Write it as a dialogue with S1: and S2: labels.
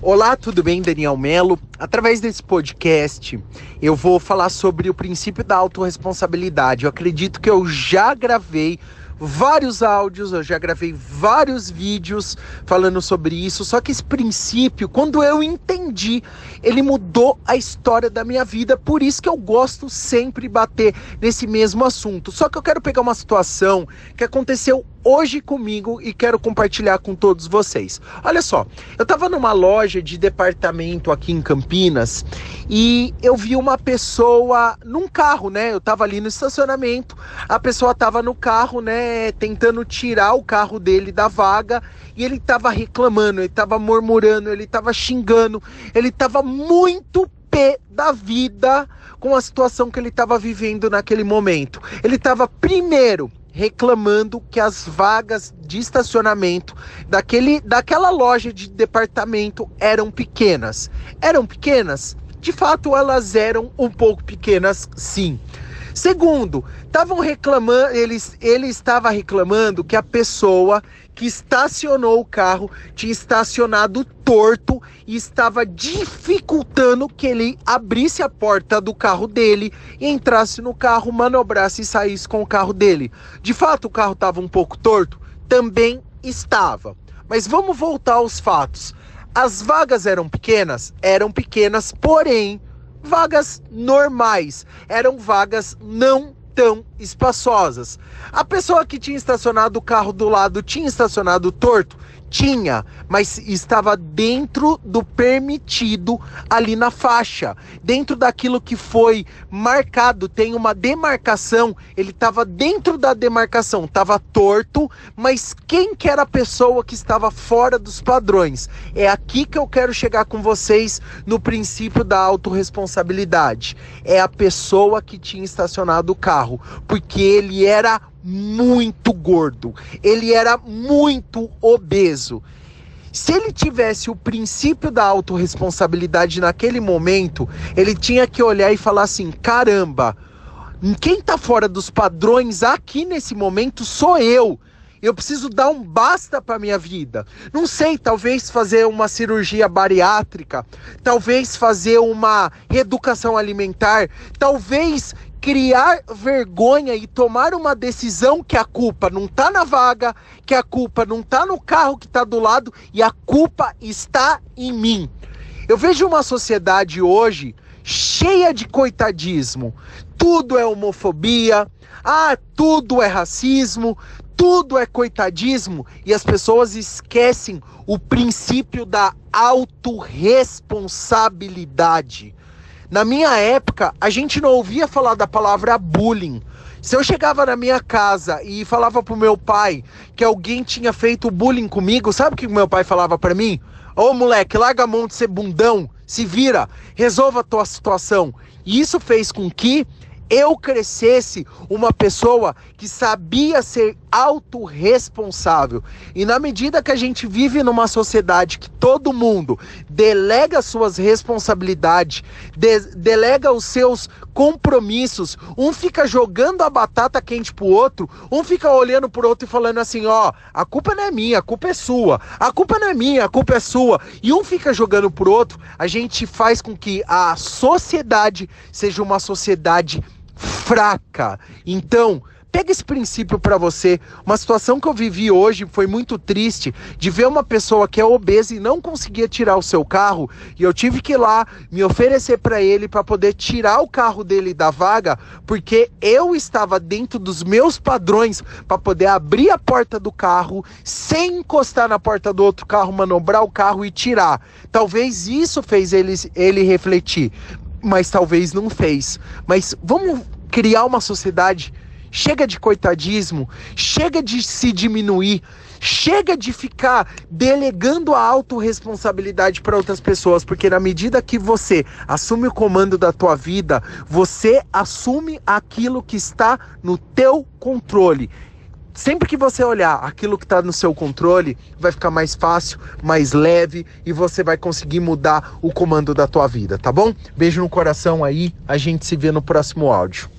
S1: Olá, tudo bem? Daniel Melo. Através desse podcast, eu vou falar sobre o princípio da autorresponsabilidade. Eu acredito que eu já gravei vários áudios, eu já gravei vários vídeos falando sobre isso, só que esse princípio, quando eu entendi, ele mudou a história da minha vida, por isso que eu gosto sempre de bater nesse mesmo assunto. Só que eu quero pegar uma situação que aconteceu hoje comigo e quero compartilhar com todos vocês. Olha só, eu tava numa loja de departamento aqui em Campinas e eu vi uma pessoa num carro, né? Eu tava ali no estacionamento, a pessoa tava no carro, né? Tentando tirar o carro dele da vaga e ele tava reclamando, ele tava murmurando, ele tava xingando, ele tava muito pé da vida com a situação que ele tava vivendo naquele momento. Ele tava primeiro reclamando que as vagas de estacionamento daquela loja de departamento eram pequenas. Eram pequenas? De fato, elas eram um pouco pequenas, sim. Segundo, ele estava reclamando que a pessoa que estacionou o carro tinha estacionado torto e estava dificultando que ele abrisse a porta do carro dele e entrasse no carro, manobrasse e saísse com o carro dele. De fato, o carro estava um pouco torto? Também estava. Mas vamos voltar aos fatos. As vagas eram pequenas, porém vagas normais, eram vagas não tão espaçosas. A pessoa que tinha estacionado o carro do lado tinha estacionado torto? Tinha, mas estava dentro do permitido ali na faixa, dentro daquilo que foi marcado, tem uma demarcação, ele estava dentro da demarcação, estava torto, mas quem que era a pessoa que estava fora dos padrões? É aqui que eu quero chegar com vocês no princípio da autorresponsabilidade. É a pessoa que tinha estacionado o carro, porque ele era muito gordo, ele era muito obeso. Se ele tivesse o princípio da autorresponsabilidade naquele momento, ele tinha que olhar e falar assim: caramba, quem tá fora dos padrões aqui nesse momento sou eu. Eu preciso dar um basta para minha vida. Não sei, talvez fazer uma cirurgia bariátrica, talvez fazer uma reeducação alimentar, talvez criar vergonha e tomar uma decisão que a culpa não tá na vaga, que a culpa não tá no carro que tá do lado e a culpa está em mim. Eu vejo uma sociedade hoje cheia de coitadismo. Tudo é homofobia, tudo é racismo, tudo é coitadismo e as pessoas esquecem o princípio da autorresponsabilidade. Na minha época, a gente não ouvia falar da palavra bullying. Se eu chegava na minha casa e falava pro meu pai que alguém tinha feito bullying comigo, sabe o que o meu pai falava pra mim? Ô moleque, larga a mão de ser bundão, se vira, resolva a tua situação. E isso fez com que eu crescesse uma pessoa que sabia ser autorresponsável. E na medida que a gente vive numa sociedade que todo mundo delega suas responsabilidades, delega os seus compromissos, um fica jogando a batata quente pro outro, um fica olhando pro outro e falando assim, a culpa não é minha, a culpa é sua, a culpa não é minha, a culpa é sua, e um fica jogando pro outro, a gente faz com que a sociedade seja uma sociedade fraca. Então, pega esse princípio para você. Uma situação que eu vivi hoje foi muito triste, de ver uma pessoa que é obesa e não conseguia tirar o seu carro, e eu tive que ir lá me oferecer para ele para poder tirar o carro dele da vaga, porque eu estava dentro dos meus padrões para poder abrir a porta do carro sem encostar na porta do outro carro, manobrar o carro e tirar. Talvez isso fez ele refletir, mas talvez não fez. Mas vamos criar uma sociedade. Chega de coitadismo, chega de se diminuir, chega de ficar delegando a autorresponsabilidade para outras pessoas, porque na medida que você assume o comando da tua vida, você assume aquilo que está no teu controle. Sempre que você olhar aquilo que está no seu controle, vai ficar mais fácil, mais leve e você vai conseguir mudar o comando da tua vida, tá bom? Beijo no coração aí, a gente se vê no próximo áudio.